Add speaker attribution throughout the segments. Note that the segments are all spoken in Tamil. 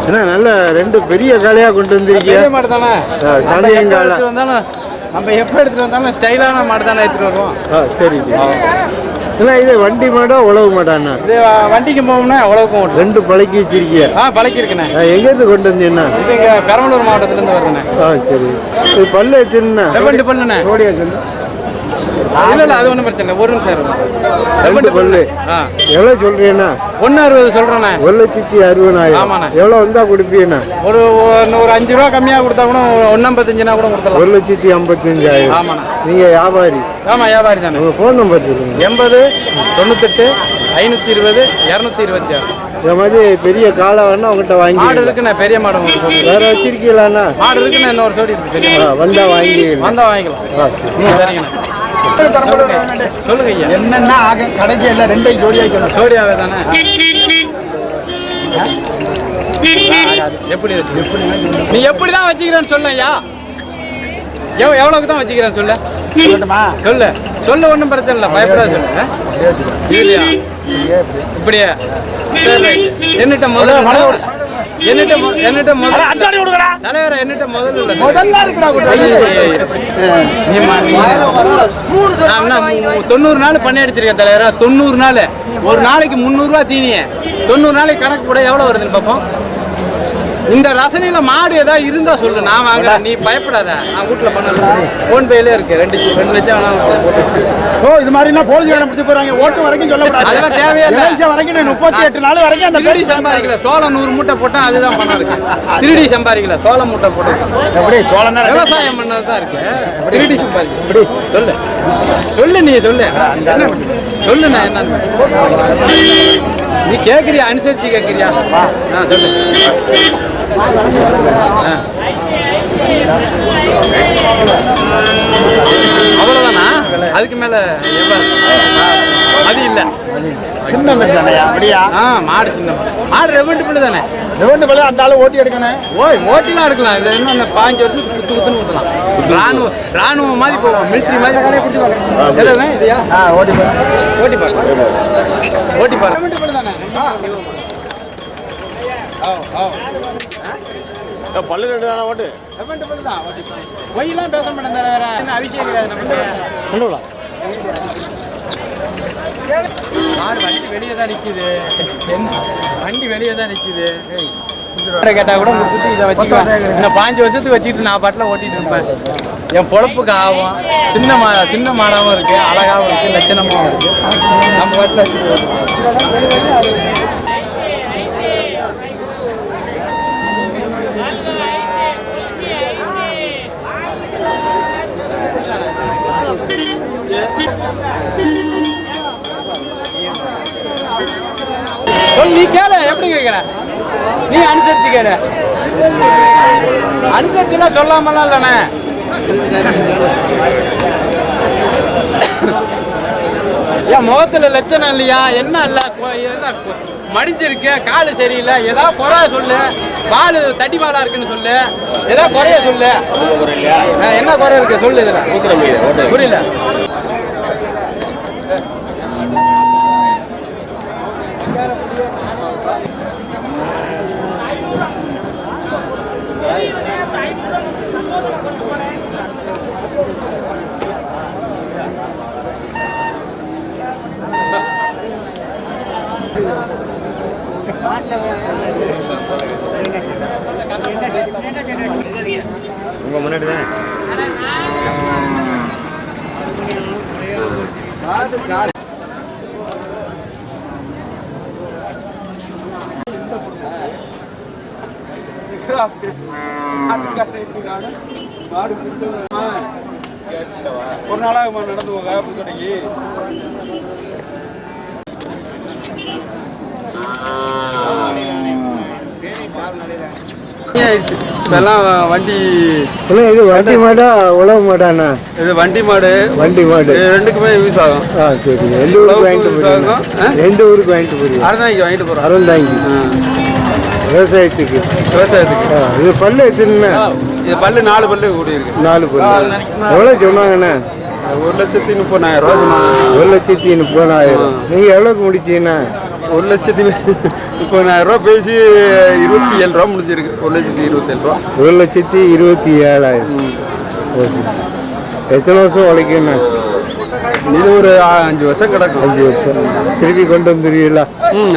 Speaker 1: என்ன நல்ல ரெண்டு பெரிய காளையா கொண்டு வந்திருக்கீங்க. மாடு தானே
Speaker 2: நம்ம எப்போ எடுத்துட்டு வந்தாலும் ஸ்டைலான மாடு தானே எடுத்துட்டு வருவோம்.
Speaker 1: சரி. இல்லை இது வண்டி மாடா உழவு மாடாண்ணா?
Speaker 2: இது வண்டிக்கு போகணும்னா உழவு போகும்.
Speaker 1: ரெண்டு பழக்கி வச்சிருக்கீங்க?
Speaker 2: பழக்கி இருக்குண்ணே.
Speaker 1: எங்கேருந்து கொண்டு வந்தீங்கன்னா?
Speaker 2: இது இங்கே பெரம்பலூர் மாவட்டத்துலேருந்து வருதுண்ணே.
Speaker 1: சரி. இது பல்லு வச்சுருந்தா?
Speaker 2: ரெண்டு பல்லுண்ணே. இல்ல அது ஒன்றும் பிரச்சனை இல்லை. ஒரு நிமிஷம்
Speaker 1: ரெண்டு பல்லு. எவ்வளோ சொல்றீங்கண்ணா?
Speaker 2: 1.60 சொல்றேண்ணே.
Speaker 1: 1,60,000. ஆமாண்ணா. எவ்வளோ வந்தா கொடுப்பீங்கண்ணா?
Speaker 2: ஒரு 5 ரூபா கம்மியாக கொடுத்தா கூட 1,55 கூட கொடுத்தலாம்.
Speaker 1: 1,55,000.
Speaker 2: ஆமாண்ணா.
Speaker 1: நீங்க வியாபாரி?
Speaker 2: ஆமா வியாபாரி தானே.
Speaker 1: உங்க ஃபோன் நம்பர் சொல்லுங்க.
Speaker 2: 80 98 520 226.
Speaker 1: இந்த மாதிரி பெரிய காளை வேணா உங்ககிட்ட வாங்கி.
Speaker 2: மாடு இருக்குண்ணே. பெரிய மாடு உங்களுக்கு
Speaker 1: வேற வச்சிருக்கீங்களாண்ணா?
Speaker 2: மாடு இருக்குண்ணே. இன்னொரு சோடி இருக்கு.
Speaker 1: வந்தா
Speaker 2: வாங்கிக்கலாம். சரிங்கண்ணா. சொல்லுங்க ஐயா.
Speaker 3: என்னன்னா கடைசி எல்லாம் 2 ஜோடியா வைக்கணும்.
Speaker 2: ஜோடியாவே தானே. எப்படி நீ எப்படிதான் வச்சுக்கிறேன்னு சொல்ல ஐயா. எவ்வளவுக்கு தான் வச்சுக்கிறேன்னு சொல்ல. சொல்லு ஒன்றும் பிரச்சனை இல்லை. பயப்படாத சொல்லுங்க. இல்லையா இப்படியே என்னட்ட முதல்ல என்னட்ட தலைவர என்னட்ட முதல்ல 90 நாள் பண்ணி அடிச்சிருக்கேன் தலைவர. 90 நாள். ஒரு நாளைக்கு 300 ரூபா தீனிய. 90 நாளைக்கு கணக்கு கூட எவ்வளவு வருதுன்னு பார்ப்போம். இந்த ரசனையில மாடு ஏதாவது இருந்தா சொல்லு, நான் வாங்குறேன். நீ பயப்படாத. நான் வீட்டுல பண்ணல. போன் பேலே இருக்கு. 2 லட்சம்
Speaker 3: இது மாதிரி போலீஸ்காரன் பிடிச்சி போறாங்க. ஓட்டு வரைக்கும் சொல்லக்கூடாது.
Speaker 2: அதெல்லாம் தேவையில்லை.
Speaker 3: வரைக்கும் 38 நாள் வரைக்கும் அந்த
Speaker 2: திருடி சம்பாதிக்கல. சோளம் 100 மூட்டை போட்டா அதுதான் பணம் இருக்கு. திருடி சம்பாதிக்கல. சோளம் மூட்டை போட்டு
Speaker 3: எப்படி சோளம்
Speaker 2: விவசாயம் பண்ணதுதான் இருக்கு. திருடி சம்பாதிக்க எப்படி சொல்லு நீ சொல்லு. சொல்லு நான் என்ன நீ கேட்குறியா? அனுசரிச்சு கேட்குறியா? சொல்லு. அவ்வளவுதானா? அதுக்கு மேல அது இல்ல.
Speaker 3: சின்ன மாடு தானே. அப்படியா?
Speaker 2: மாடு சின்ன மாடு. ரெவெண்ட் பிள்ளை தானே.
Speaker 3: ரெவெண்ட் பிள்ளை அந்த ஆளு ஓட்டி எடுக்கணும்.
Speaker 2: ஓட்டிலாம் எடுக்கலாம். இது இன்னும் 15 வருஷத்துக்கு குத்துன்னு ஊற்றலாம். ராணுவம் மாதிரி போவோம். மிலிட்ரி மாதிரி பிடிச்சி பார்க்கலாம். இதையா ஓட்டி பாரு. ரெவெண்ட் பிள்ளை தானே.
Speaker 1: பல்லு 2 தானே ஓட்டு?
Speaker 2: ரெவெண்ட் பிள்ளை தான். பொய்யெல்லாம் பேச மாட்டேன். வேற என்ன அபிஷேகம் கிடையாது. நம்ம வண்டி வெளியே தான் நிற்குது. வண்டி வெளியே தான் நிற்குது. கேட்டா கூட கொடுத்துட்டு இதை வச்சுக்குவேன். இந்த 15 வருஷத்துக்கு வச்சுக்கிட்டு நான் பாட்டில் ஓட்டிட்டு இருப்பேன். என் பொழப்புக்கு ஆகும். சின்ன மாடாகவும் இருக்கு, அழகாகவும் இருக்கு, லட்சணமாகவும் இருக்கு. நம்ம பாட்டில் வச்சுக்குவோம். நீ கேள. எப்படி கேட்கிற நீ? அனுசரிச்சு கேளு. அனுசரிச்சுன்னா சொல்லாமலாம் இல்லண்ணே. ஏன் முகத்துல லட்சணம் இல்லையா? என்ன இல்ல மடிஞ்சிருக்கு, காலு சரியில்லை, ஏதாவது குறைய சொல்லு. பால் தட்டி பாலா இருக்குன்னு சொல்லு. ஏதாவது குறைய சொல்லு. என்ன குறை இருக்கு சொல்லு. இதுல புரியல.
Speaker 1: உங்க முன்னாடி தானே
Speaker 3: ஒரு நாளாக நடந்து போக புதுக்கடைக்கு. இதெல்லாம் வண்டி.
Speaker 1: இது வண்டி மாடா உழவு மாடாண்ணா?
Speaker 3: இது வண்டி மாடு. ரெண்டுக்குமே யூஸ் ஆகும்.
Speaker 1: சரி. எந்த ஊருக்கு வாங்கிட்டு போறீங்க? அறந்தாங்கி. விவசாயத்துக்கு இது பல்லு எத்தனை?
Speaker 3: இது பல்லு 4 பல்லு கூடி இருக்கு.
Speaker 1: 4 பல்லு. எவ்வளோ சொன்னாங்கண்ணே?
Speaker 3: 1,30,30,000 ரூபா சொன்னாங்க.
Speaker 1: 1,30,30,000. நீங்கள் எவ்வளோக்கு முடிச்சீங்கண்ணா?
Speaker 3: 1,30,30,000 ரூபா பேசி 27 ரூபா முடிஞ்சிருக்கு. 1,27,000 ரூபா.
Speaker 1: 1,27,000. ஓகே. எத்தனை வருஷம் உழைக்குண்ணா?
Speaker 3: இது ஒரு 5 வருஷம் கிடக்கும்.
Speaker 1: 5 வருஷம். திருப்பி கொண்டு வந்துடுவீங்களா?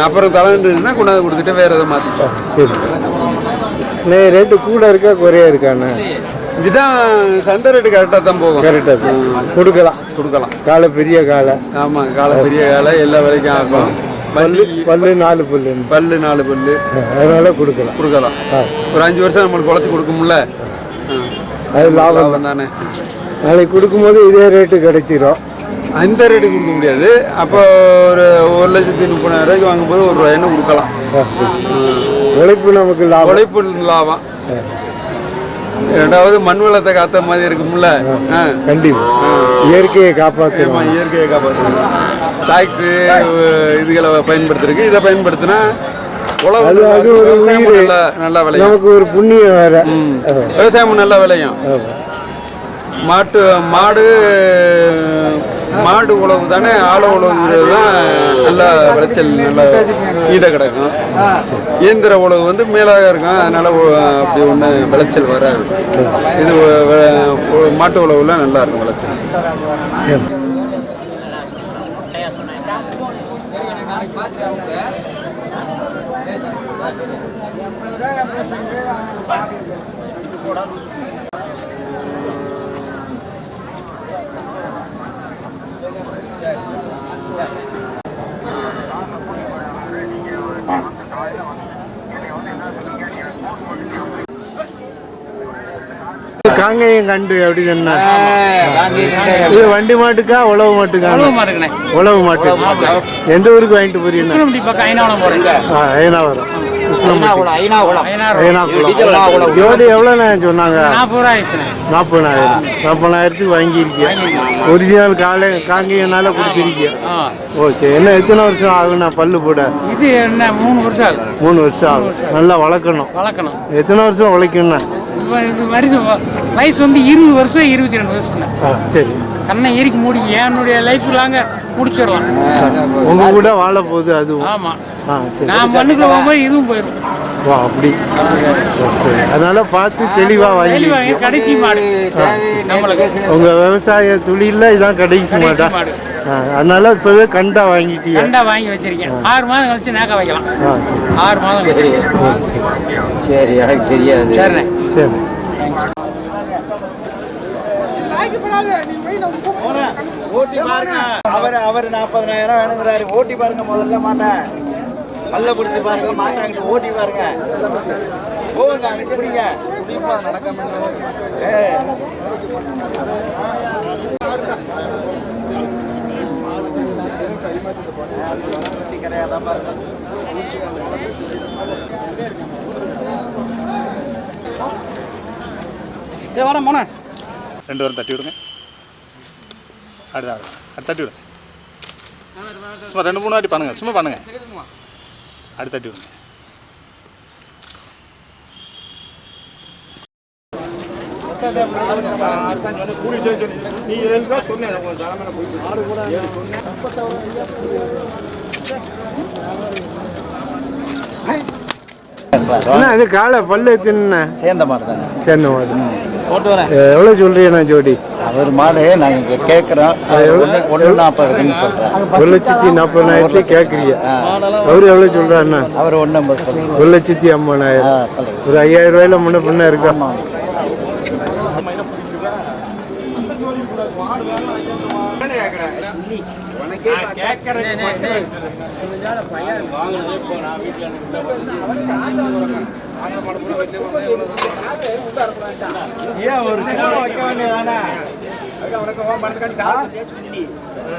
Speaker 3: அப்புறம் தலைந்துன்னா கொண்டாந்து கொடுத்துட்டு வேற எதை மாற்றிப்போம்.
Speaker 1: சரி. ரேட்டு கூட இருக்கா குறையா இருக்காண்ணா?
Speaker 3: இதுதான் சந்தை ரேட்டு கரெக்டாக தான் போகும்.
Speaker 1: கரெக்டாக கொடுக்கலாம். காலை பெரிய காலை.
Speaker 3: ஆமாம், காலை பெரிய காலை எல்லா விலைக்கும் ஆகும்.
Speaker 1: பல்லு 4 பல்லு.
Speaker 3: பல்லு 4 பல்லு.
Speaker 1: அதனால கொடுக்கலாம்.
Speaker 3: ஒரு 5 வருஷம் நம்மளுக்கு குறைச்சி கொடுக்கும்ல,
Speaker 1: அது லாபம்
Speaker 3: தானே.
Speaker 1: நாளைக்கு கொடுக்கும்போது இதே ரேட்டு கிடைச்சிரும்.
Speaker 3: அந்த ரேட்டு கொடுக்க முடியாது. அப்போ ஒரு 1,30,30,000 ரூபாய்க்கு வாங்கும்போது ஒரு ரூபாய்னு கொடுக்கலாம்.
Speaker 1: உழைப்பு நமக்கு லாபம்.
Speaker 3: உழைப்பு லாபம். ரெண்டாவது மண் வளத்தை காத்த மாதிரி இருக்கும்ல.
Speaker 1: கண்டிப்பா இயற்கையை காப்பாற்றணும்.
Speaker 3: இயற்கையை காப்பாற்றணும். டிராக்டர் இதுகளை பயன்படுத்திருக்கு. இதை பயன்படுத்தினா
Speaker 1: அது ஒரு உயிர்.
Speaker 3: நல்லா விளையும்.
Speaker 1: நமக்கு ஒரு புண்ணியம் வேற.
Speaker 3: விவசாயம் நல்லா விளையும். மாடு உழவு தானே. ஆழ உழவுங்கிறது தான் நல்லா விளைச்சல், நல்லா ஈட கிடக்கும். இயந்திர உழவு வந்து மேலாக இருக்கும். அதனால அப்படி ஒன்று விளைச்சல் வராது. இது மாட்டு உழவுல நல்லா இருக்கும் விளைச்சல்.
Speaker 1: காங்கேயம் கண்டு அப்படி சொன்னா இது வண்டி மாட்டுக்கா உழவு மாட்டுக்கா? உழவு மாட்டு. எந்த ஊருக்கு வாங்கிட்டு போறீங்க? ஐநாவரம். ஜோடி எவ்வளோண்ணே சொன்னாங்க? 40,000 வாங்கியிருக்கேன். ஒரிஜினல் காங்கேயனால கொடுத்துருக்கேன். ஓகே. என்ன எத்தனை வருஷம் ஆகுண்ணா பல்லு போட?
Speaker 2: இது என்ன 3 வருஷம் ஆகும்.
Speaker 1: 3 வருஷம் ஆகும். நல்லா வளர்க்கணும். எத்தனை வருஷம் உழைக்கும்ண்ணா?
Speaker 2: வயசு வந்து 20 வருஷம் 22 வருஷம்.
Speaker 1: சரி.
Speaker 2: கண்ணை ஏறிக்கு மூடி என்னுடைய லைஃப் லாங்க முடிச்சிடலாம்.
Speaker 1: உங்க கூட வாழ போகுது அதுவும்.
Speaker 2: ஆமா. நான் மண்ணுக்குள்ள போகும்போது இதுவும் போயிடும்.
Speaker 1: அப்படி. அதனால பார்த்து தெளிவா வாங்கி.
Speaker 2: கடைசி மாடு நம்மளுக்கு.
Speaker 1: உங்க விவசாய தொழில இதான் கடைசி மாடா? அதனால இப்பவே கண்டா வாங்கிட்டீங்க.
Speaker 2: கண்டா வாங்கி வச்சிருக்கேன். 6 மாதம் கழிச்சு நேக்க வைக்கலாம். 6 மாதம் கழிச்சு.
Speaker 4: சரி, எனக்கு தெரியாது.
Speaker 2: சரிண்ணே.
Speaker 1: சரி.
Speaker 4: ஓட்டி பாருங்க. அவர் 40,000 வேணுங்கிறாரு. ஓட்டி பாருங்க முதல்ல மாட்டேன். பல்ல பிடிச்சி பாருங்க. மாட்டாங்கிட்டு ஓட்டி பாருங்க. போங்க அன்னைக்கு பிடிங்க. கிடையாதான் பாருங்க. வர போன
Speaker 3: 2 வாரம் தட்டி விடுங்க. அடுத்த தட்டி விடுங்க. சும்மா 2-3 வாட்டி பண்ணுங்க. சும்மா பண்ணுங்க. அடுத்து தட்டி விடுங்க.
Speaker 1: அது காலை பல்லு எத்தனை?
Speaker 4: சேர்ந்த மாதிரி தாங்க.
Speaker 1: சேர்ந்த மாதிரி.
Speaker 4: போட்டு வரேன்.
Speaker 1: எவ்வளோ சொல்றீங்கண்ணா ஜோடி?
Speaker 4: அவர் மாடு நாங்கள் கேட்குறோம். 1,40,000 சொல்கிறேன்.
Speaker 1: 1,40,000 கேட்குறீங்க. அவரு எவ்வளோ சொல்றாருண்ணா?
Speaker 4: அவர் 1,50,000 சொல்லுங்கள்.
Speaker 1: 1,50,000. ஒரு 5,000 ரூபாயில முன்ன பின்ன இருக்கா?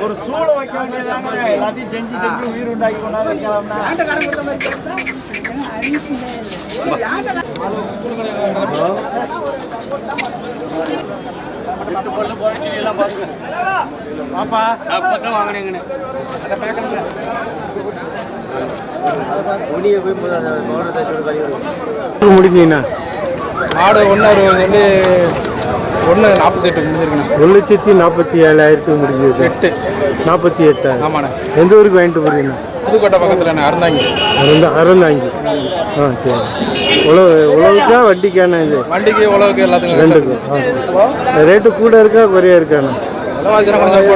Speaker 4: ஒரு சூளை வைக்க வேண்டியதாங்க. எல்லாத்தையும் செஞ்சு உயிர் உண்டாக்கி கொண்டாந்து வைக்கலாம்னா
Speaker 2: பாப்பா பக்கம் வாங்கினீங்கன்னு அதை பார்க்கணுங்க.
Speaker 1: முடிஞ்சீங்கண்ணா
Speaker 2: மாடு ஒன்று வந்து 1,48 முடிஞ்சிருக்குண்ணா.
Speaker 1: 1,47,000 முடிஞ்சது. 48.
Speaker 2: ஆமாண்ணே.
Speaker 1: எந்த ஊருக்கு வாங்கிட்டு போறீங்கண்ணா?
Speaker 2: புதுக்கோட்டை பக்கத்தில் அறந்தாங்கி.
Speaker 1: அறந்தாங்கி. ஆ சரி. உழவுக்கா வண்டிக்காண்ணா? இது
Speaker 2: வண்டிக்கு உழவுக்கு எல்லாத்துக்கும்
Speaker 1: ரெண்டுக்கும். ரேட்டு கூட இருக்கா குறையா இருக்காண்ணா?
Speaker 2: கொஞ்சம்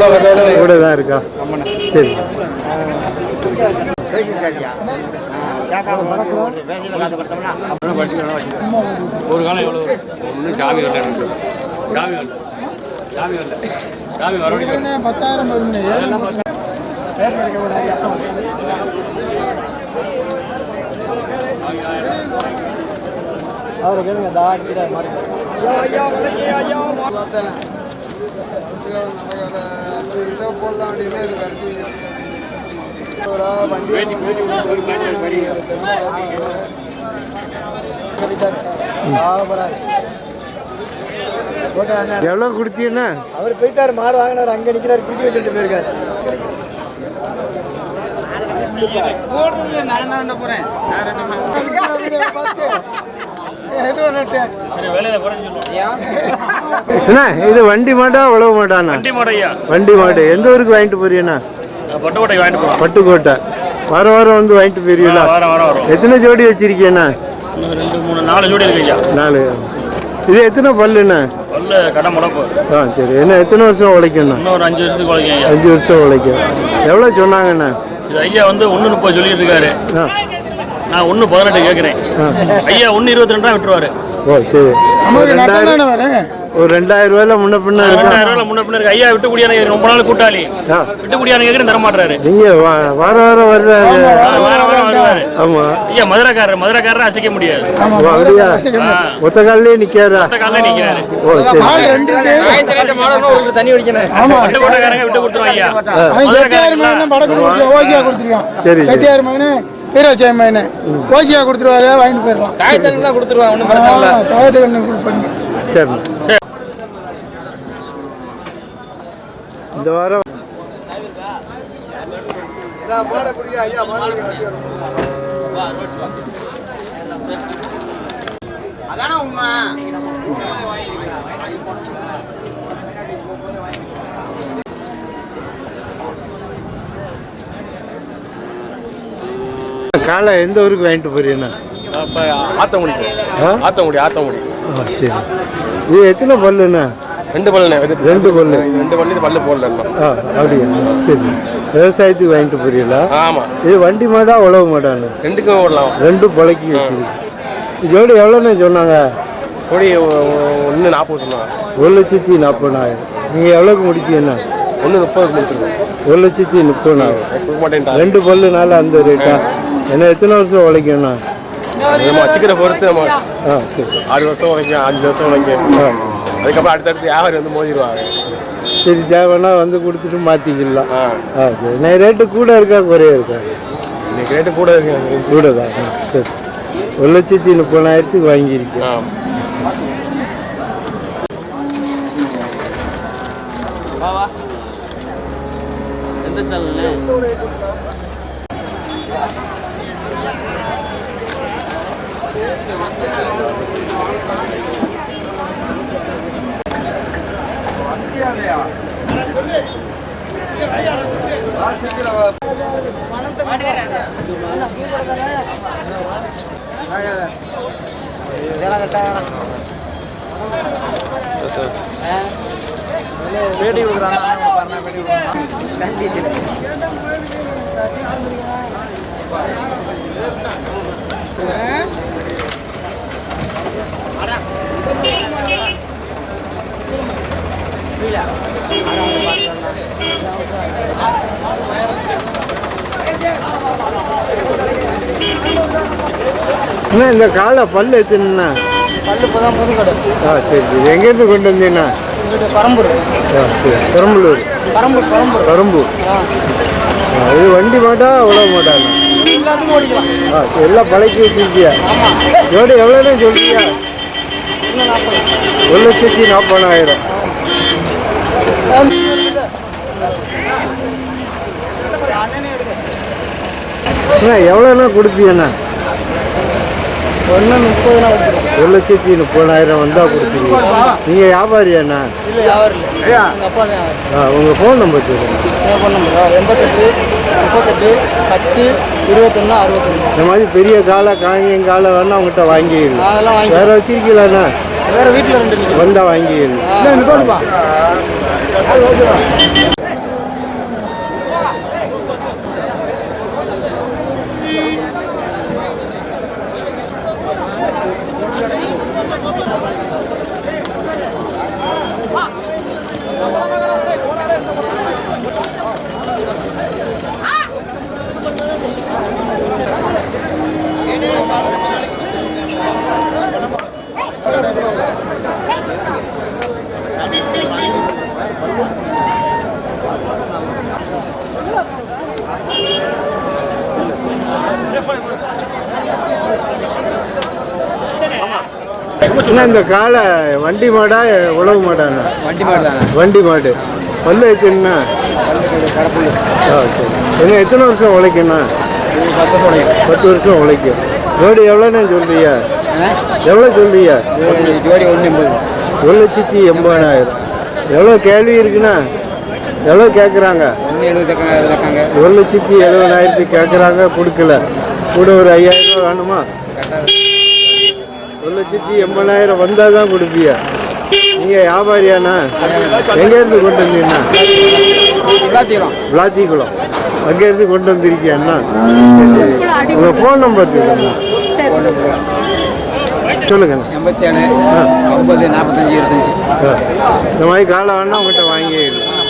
Speaker 1: கூட தான் இருக்கா? சரி.
Speaker 2: ஒரு காலம் எவ்வளோ ஒன்றும் சாமி வரல சாமி வர 10,000 வரும்.
Speaker 4: அவர் கேளுங்க தாடிக்கிறார் மாதிரி
Speaker 1: எவ்வளோ கொடுத்தீங்கன்னா?
Speaker 4: அவர் போயிட்டாரு, மாடு வாங்கினார், அங்கே நிற்கிறார், பிடிச்சி வச்சுட்டு போயிருக்காரு.
Speaker 1: என்ன இது வண்டி மாடா உழவு மாடாண்ணா? வண்டி மாடு. எந்த ஊருக்கு வாங்கிட்டு போறீங்கண்ணா? பட்டுக்கோட்டை. வாரம் வாரம் வந்து வாங்கிட்டு போயிருவீங்களா? எத்தனை ஜோடி வச்சிருக்கீங்கண்ணா?
Speaker 2: 4 ஜோடி இருக்கு.
Speaker 1: 4. இது எத்தனை பல்லுண்ணா? ஆ சரி. என்ன எத்தனை வருஷம் உழைக்கும்ண்ணா?
Speaker 2: இன்னொரு 5 வருஷத்துக்கு உழைக்கும்.
Speaker 1: 5 வருஷம் உழைக்கும். எவ்வளோ சொன்னாங்கண்ணா?
Speaker 2: இது ஐயா வந்து 1,30 சொல்லிட்டு இருக்காரு. நான் 1,18 கேட்குறேன். ஐயா 1,22 விட்டுருவாரு.
Speaker 1: ஓ சரி. ஒரு 2,000 ரூபாயில முன்ன பின்ன
Speaker 2: 2,000 ரூபாய் முன்ன பின்ன இருக்கு. ஐயா விட்டு குடியான ரொம்ப நாள் கூட்டாளி விட்டு குடியான கேட்குறேன், தர மாட்டாரு.
Speaker 1: நீங்க வார வாரம் வர்றாரு.
Speaker 2: வருவாரு.
Speaker 1: ஆமா
Speaker 2: ஐயா மதுரைக்காரர் அசைக்க முடியாது.
Speaker 1: அப்படியா? ஒத்த காலிலே நிக்காரா?
Speaker 2: ஒத்த காலிலே நிக்கிறாரு.
Speaker 1: ஓ சரி.
Speaker 2: தண்ணி குடிக்கணும். பட்டுக்கோட்டைக்காரங்க விட்டு கொடுத்துருவாங்க. ஐயா
Speaker 1: சரி
Speaker 5: வீராட்சியம்மன் கோசியா கொடுத்துருவாரு, வாங்கிட்டு போயிடலாம்.
Speaker 2: தாயத்தெல்லாம் கொடுத்துருவாங்க, ஒன்றும் பிரச்சனை இல்லை.
Speaker 5: தாயத்தை கொடுப்பாங்க.
Speaker 1: சரி. இந்த வாரம்
Speaker 4: அதான உண்மை.
Speaker 1: காலை எந்த ஊருக்கு வாங்கிட்டு போறீங்கண்ணா?
Speaker 2: ஆத்தங்குடி.
Speaker 1: சரி. இது எத்தனை பல்லுண்ணா?
Speaker 2: 2 பல்லுண்ணே.
Speaker 1: 2 பல்லு.
Speaker 2: 2 பல்லு. பல்லு போடல.
Speaker 1: அப்படியா? சரி. விவசாயத்துக்கு வாங்கிட்டு போறீங்களா?
Speaker 2: ஆமாம்.
Speaker 1: இது வண்டி மாடா உழவு மாடாண்ணா?
Speaker 2: 2க்கும் ஓடலாம்.
Speaker 1: 2 பழக்கி வச்சிருக்கு. இதோடு எவ்வளோன்னு சொன்னாங்க?
Speaker 2: கொடி 1,40 சொன்னாங்க.
Speaker 1: 1,40,000. நீங்கள் எவ்வளோக்கு முடிச்சீங்கண்ணா?
Speaker 2: 1,30 முடிச்சிருக்கோம்.
Speaker 1: 1,30,000. 2 பல்லுனால அந்த ரேட்டா? என்ன எத்தனை வருஷம் உழைக்கும்ண்ணா?
Speaker 2: நம்ம வச்சுக்கிற பொறுத்து நம்ம
Speaker 1: சரி.
Speaker 2: 6 வருஷம் உழைக்கும், 5 வருஷம் உழைக்கும். அதுக்கப்புறம் அடுத்தடுத்து வியாபாரி வந்து மோதிடுவாங்க.
Speaker 1: சரி, தேவைன்னா வந்து கொடுத்துட்டு மாற்றிக்கலாம். சரி. நான் ரேட்டு கூட இருக்கா குறையா இருக்கா?
Speaker 2: இன்னைக்கு ரேட்டு கூட இருக்கு.
Speaker 1: கூட தான். சரி. 1,30,000 வாங்கியிருக்கேன்.
Speaker 2: எந்த சேனல்ல? பேட்டி கொடுக்குறாங்க.
Speaker 1: அண்ணா இந்த காலை பல்லு எத்தனைண்ணா?
Speaker 5: பல்லு இப்போதான் புதுக்கடை.
Speaker 1: சரி சரி. எங்கேருந்து கொண்டு வந்தீங்கண்ணா?
Speaker 5: பரம்பூர்.
Speaker 1: பெரம்பலூர். பரம்பூர். இது வண்டி மாட்டா உழவு மாட்டாங்க?
Speaker 5: எல்லாத்துக்கும் ஓடிக்கலாம்.
Speaker 1: எல்லாம் பழக்கி வச்சிருக்கியா? ஜோடி எவ்வளோன்னு சொல்றியா? 1,40,000. அண்ணா எவ்வளோண்ணா கொடுப்பீங்கண்ணா?
Speaker 5: ஒன்று 30
Speaker 1: 1,30,000 வந்தால் கொடுப்பீங்க. நீங்கள் வியாபாரியாண்ணா?
Speaker 5: இல்லை வியாபாரம் இல்லை, எங்கள் அப்பா தான் வியாபாரம்.
Speaker 1: உங்கள் ஃபோன் நம்பர் சொல்லுங்கள்.
Speaker 5: என் ஃபோன் நம்பர் 88 38 10 21 61.
Speaker 1: இந்த மாதிரி பெரிய காலை காங்கியங்காலை வேணா அவங்ககிட்ட வாங்கிடலாம்.
Speaker 5: அதெல்லாம் வாங்கி
Speaker 1: வேறு வச்சிருக்கீங்களாண்ணா?
Speaker 5: வேறு வீட்டில் 2 நிற்கும்.
Speaker 1: வந்தால் வாங்கிடலாம்.
Speaker 5: கொடுப்பா.
Speaker 1: அண்ணா இந்த காலை வண்டி மாடா உழவு மாடாண்ணா?
Speaker 2: வண்டி மாடு தானே.
Speaker 1: வண்டி மாடு. பல்லு இருக்குண்ணா? சரி. என்ன எத்தனை வருஷம் உழைக்குண்ணா? 10 வருஷம் உழைக்கும். ஜோடி எவ்வளோண்ணா சொல்றிய? எவ்வளோ சொல்றிய?
Speaker 2: ஜோடி 180.
Speaker 1: 1,80,000. எவ்வளோ கேள்வி இருக்குண்ணா? எவ்வளோ கேட்குறாங்க? 1,70,000 கேட்குறாங்க, கொடுக்கல. கூட ஒரு 5,000 ரூபா வேணுமா? 1,80,000 வந்தால் தான் கொடுப்பியா? நீங்கள் வியாபாரியாண்ணா? எங்கேருந்து கொண்டு வந்தீங்கண்ணா? விளாத்திக்குளம். அங்கேருந்து கொண்டு வந்திருக்கியாண்ணா? உங்கள் ஃபோன் நம்பர் சொல்லுங்கண்ணா. சொல்லுங்கண்ணா.
Speaker 2: 87 50 45 25.
Speaker 1: இந்த மாதிரி காலை வேணா உங்கள்கிட்ட வாங்கிடலாம்.